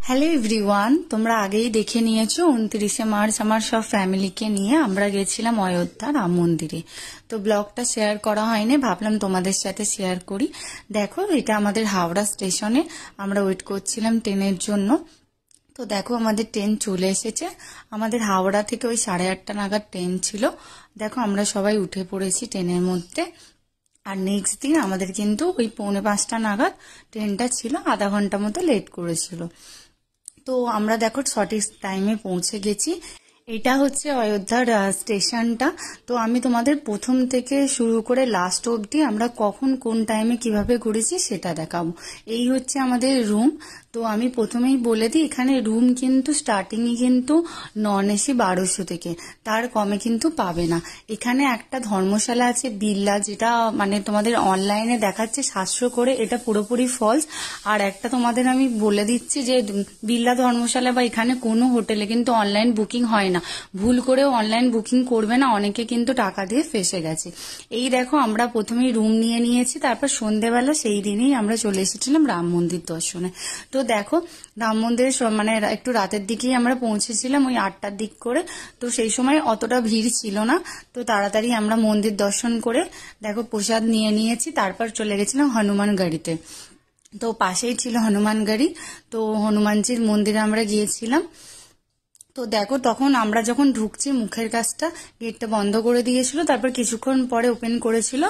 Hello everyone, তোমরা আগেই দেখে নিয়েছো 29শে মার্চ আমার সব ফ্যামিলিকে নিয়ে আমরা গেছিলাম অযোধ্যা রাম মন্দিরে। তো ব্লগটা শেয়ার করা হয়নি, ভাবলাম তোমাদের সাথে শেয়ার করি। দেখো, এটা আমাদের হাওড়া স্টেশনে, আমরা ওয়েট করছিলাম ট্রেনের জন্য। তো দেখো আমাদের ট্রেন চলে এসেছে। আমাদের হাওড়া থেকে ওই 8:30 নাগাদ ট্রেন ছিল। দেখো আমরা সবাই উঠে পড়েছি ট্রেনের মধ্যে। আর নেক্সট দিন আমাদের কিন্তু ওই 4:45 নাগাদ ট্রেনটা ছিল, আধা ঘন্টা মতো লেট করেছিল। তো আমরা দেখো সঠিক টাইমে পৌঁছে গেছি। এটা হচ্ছে অযোধ্যার স্টেশনটা। তো আমি তোমাদের প্রথম থেকে শুরু করে লাস্ট অবধি আমরা কখন কোন টাইমে কিভাবে ঘুরেছি সেটা দেখাবো। এই হচ্ছে আমাদের রুম। তো আমি প্রথমেই বলে দিই, এখানে রুম কিন্তু স্টার্টিংই কিন্তু নন এসি 1200 থেকে, তার কমে কিন্তু পাবে না। এখানে একটা ধর্মশালা আছে বিল্লা, যেটা মানে তোমাদের অনলাইনে দেখাচ্ছে 700 করে, এটা পুরোপুরি ফলস। আর একটা তোমাদের আমি বলে দিচ্ছি যে বিল্লা ধর্মশালা বা এখানে কোনো হোটেলে কিন্তু অনলাইন বুকিং হয় না। ভুল করেও অনলাইন বুকিং করবে না, অনেকে কিন্তু টাকা দিয়ে ফেসে গেছে। এই দেখো আমরা প্রথমেই রুম নিয়ে নিয়েছি, তারপর সন্ধ্যেবেলা সেই দিনই আমরা চলে এসেছিলাম রাম মন্দির দর্শনে। তো দেখো রাম মন্দিরে মানে একটু রাতের দিকেই আমরা পৌঁছেছিলাম, ওই 8টার দিক করে। তো সেই সময় অতটা ভিড় ছিল না, তো তাড়াতাড়ি আমরা মন্দির দর্শন করে দেখো প্রসাদ নিয়ে নিয়েছি। তারপর চলে গেছিলাম হনুমান গাড়িতে। তো পাশেই ছিল হনুমান গাড়ি, তো হনুমানজির মন্দিরে আমরা গিয়েছিলাম। তো দেখো তখন আমরা যখন ঢুকছি মুখের কাছটা গেটটা বন্ধ করে দিয়েছিল, তারপর কিছুক্ষণ পরে ওপেন করেছিল।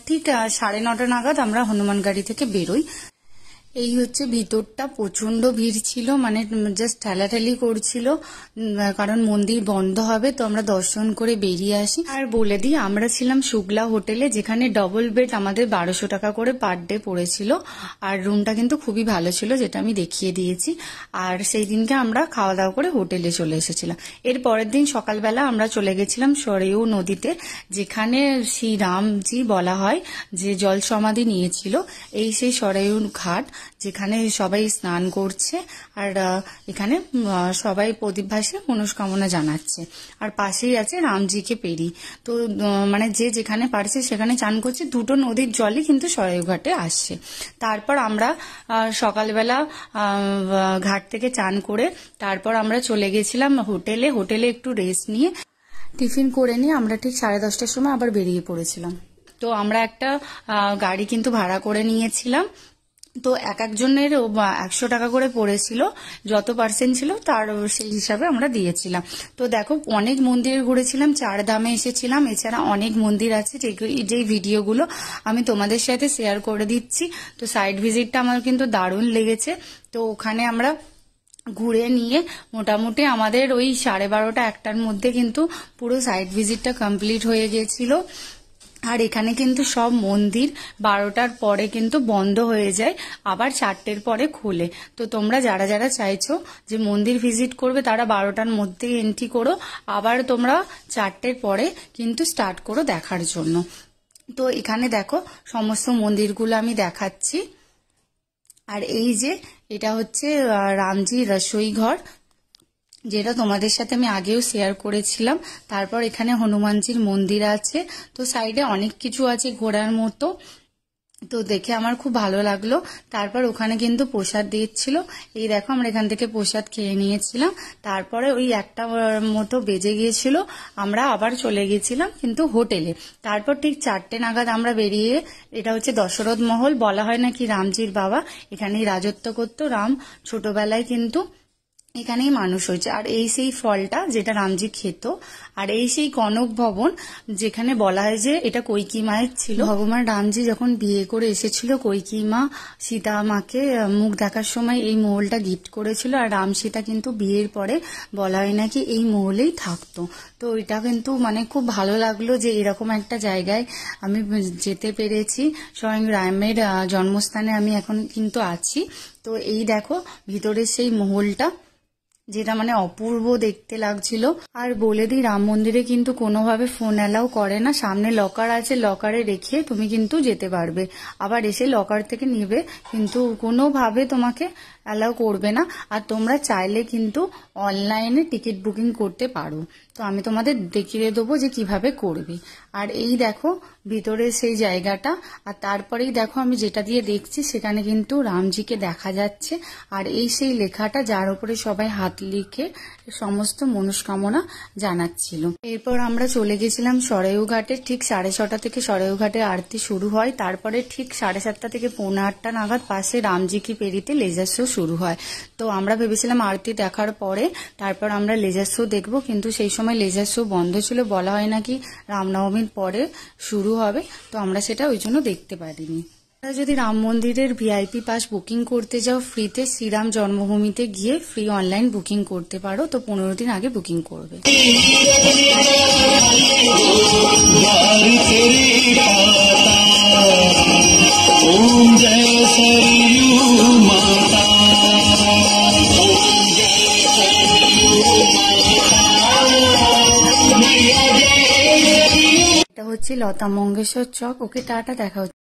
ঠিক 9:30 নাগাদ আমরা হনুমান গাড়ি থেকে বেরোই। এই হচ্ছে ভিতরটা, প্রচন্ড ভিড় ছিল, মানে জাস্ট ঠেলাঠেলি করছিল, কারণ মন্দির বন্ধ হবে। তো আমরা দর্শন করে বেরিয়ে আসি। আর বলে দিই, আমরা ছিলাম শুক্লা হোটেলে, যেখানে ডবল বেড আমাদের 1200 টাকা করে পার ডে পড়েছিল। আর রুমটা কিন্তু খুবই ভালো ছিল, যেটা আমি দেখিয়ে দিয়েছি। আর সেই দিনকে আমরা খাওয়া দাওয়া করে হোটেলে চলে এসেছিলাম। এর পরের দিন সকালবেলা আমরা চলে গেছিলাম সরেয়ু নদীতে, যেখানে শ্রী রামজি বলা হয় যে জল সমাধি নিয়েছিল। এই সেই সরেয়ু ঘাট, যেখানে সবাই স্নান করছে। আর এখানে সবাই প্রদীপ ভাসে মনস্কামনা জানাচ্ছে। আর পাশেই আছে রামজিকে পেরি। তো মানে যে যেখানে পারছে সেখানে চান করছে। দুটো নদীর জলই কিন্তু সরাইঘাটে ঘাটে আসছে। তারপর আমরা সকালবেলা ঘাট থেকে চান করে তারপর আমরা চলে গেছিলাম হোটেলে একটু রেস্ট নিয়ে টিফিন করে নিয়ে আমরা ঠিক 10:30টার সময় আবার বেরিয়ে পড়েছিলাম। তো আমরা একটা গাড়ি কিন্তু ভাড়া করে নিয়েছিলাম। তো এক একজনের 100 টাকা করে পড়েছিল, যত পার্সেন্ট ছিল তার সেই হিসাবে আমরা দিয়েছিলাম। তো দেখো অনেক মন্দিরে ঘুরেছিলাম, 4 ধামে এসেছিলাম। এছাড়া অনেক মন্দির আছে যে ভিডিওগুলো আমি তোমাদের সাথে শেয়ার করে দিচ্ছি। তো সাইড ভিজিটটা আমার কিন্তু দারুণ লেগেছে। তো ওখানে আমরা ঘুরে নিয়ে মোটামুটি আমাদের ওই 12:30 1টার মধ্যে কিন্তু পুরো সাইড ভিজিটটা কমপ্লিট হয়ে গেছিল। আর এখানে কিন্তু সব মন্দির 12টার পরে কিন্তু বন্ধ হয়ে যায়, আবার 4টের পরে খোলে। তো তোমরা যারা যারা চাইছো যে মন্দির ভিজিট করবে তারা 12টার মধ্যে এন্ট্রি করো, আবার তোমরা 4টের পরে কিন্তু স্টার্ট করো দেখার জন্য। তো এখানে দেখো সমস্ত মন্দিরগুলো আমি দেখাচ্ছি। আর এই যে এটা হচ্ছে রামজি রসোই ঘর, যেটা তোমাদের সাথে আমি আগেও শেয়ার করেছিলাম। তারপর এখানে হনুমানজির মন্দির আছে। তো সাইডে অনেক কিছু আছে ঘোরার মতো, তো দেখে আমার খুব ভালো লাগলো। তারপর ওখানে কিন্তু প্রসাদ দিচ্ছিল। এই দেখো আমরা এখান থেকে প্রসাদ খেয়ে নিয়েছিলাম। তারপরে ওই 1টা মতো বেজে গিয়েছিল, আমরা আবার চলে গেছিলাম কিন্তু হোটেলে। তারপর ঠিক 4টে নাগাদ আমরা বেরিয়ে, এটা হচ্ছে দশরথ মহল, বলা হয় নাকি রামজির বাবা এখানেই রাজত্ব করতো। রাম ছোটবেলায় কিন্তু এখানেই মানুষ হয়েছে। আর এই সেই ফলটা যেটা রামজি খেত। আর এই সেই কনক ভবন, যেখানে বলা হয় যে এটা কৈকি মায়ের ছিল। ভগবান রামজি যখন বিয়ে করে এসেছিল, কৈকি মা সীতা মাকে মুখ দেখার সময় এই মহলটা গিফট করেছিল। আর রাম সীতা কিন্তু বিয়ের পরে বলা হয় নাকি এই মহলেই থাকতো। তো এটা কিন্তু মানে খুব ভালো লাগলো যে এরকম একটা জায়গায় আমি যেতে পেরেছি। স্বয়ং রামের জন্মস্থানে আমি এখন কিন্তু আছি। তো এই দেখো ভিতরের সেই মহলটা, যেটা মানে অপূর্ব দেখতে লাগছিল। আর বলে দিই, রাম মন্দিরে কিন্তু কোনোভাবে ফোন অ্যালাউ করে না। সামনে লকার আছে, লকারে রেখে তুমি কিন্তু যেতে পারবে, আবার এসে লকার থেকে নেবে, কিন্তু কোনোভাবে তোমাকে অ্যালাউ করবে না। আর তোমরা চাইলে কিন্তু অনলাইনে টিকিট বুকিং করতে পারো। তো আমি তোমাদের দেখিয়ে দেবো যে কিভাবে করবে। আর এই দেখো ভিতরে সেই জায়গাটা, আর তারপরেই দেখো আমি যেটা দিয়ে দেখছি সেখানে কিন্তু রামজিকে দেখা যাচ্ছে। আর এই সেই লেখাটা যার উপরে সবাই হাত লিখে সমস্ত মনস্কামনা জানাচ্ছিল। এরপর আমরা চলে গেছিলাম সরাইউ ঘাটে। ঠিক 6:30 থেকে সরাইউ ঘাটে আরতি শুরু হয়। তারপরে ঠিক 7:30 থেকে 7:45 নাগাদ পাশে রামজি কি পেরিতে লেজার শো শুরু হয়। তো আমরা ভেবেছিলাম আরতি দেখার পরে তারপর আমরা লেজার শো দেখবো, কিন্তু সেই সময় লেজার শো বন্ধ ছিল, বলা হয় নাকি রামনবমীর পরে শুরু হবে। তো আমরা সেটা ওই জন্য দেখতে পারিনি। তোমরা যদি রাম মন্দিরের ভিআইপি পাস বুকিং করতে যাও ফ্রিতে, শ্রীরাম জন্মভূমিতে গিয়ে ফ্রি অনলাইন বুকিং করতে পারো। তো 15 দিন আগে বুকিং করবে। এটা হচ্ছে লতা মঙ্গেশকর চক। ওকে টাটা, দেখা হচ্ছে।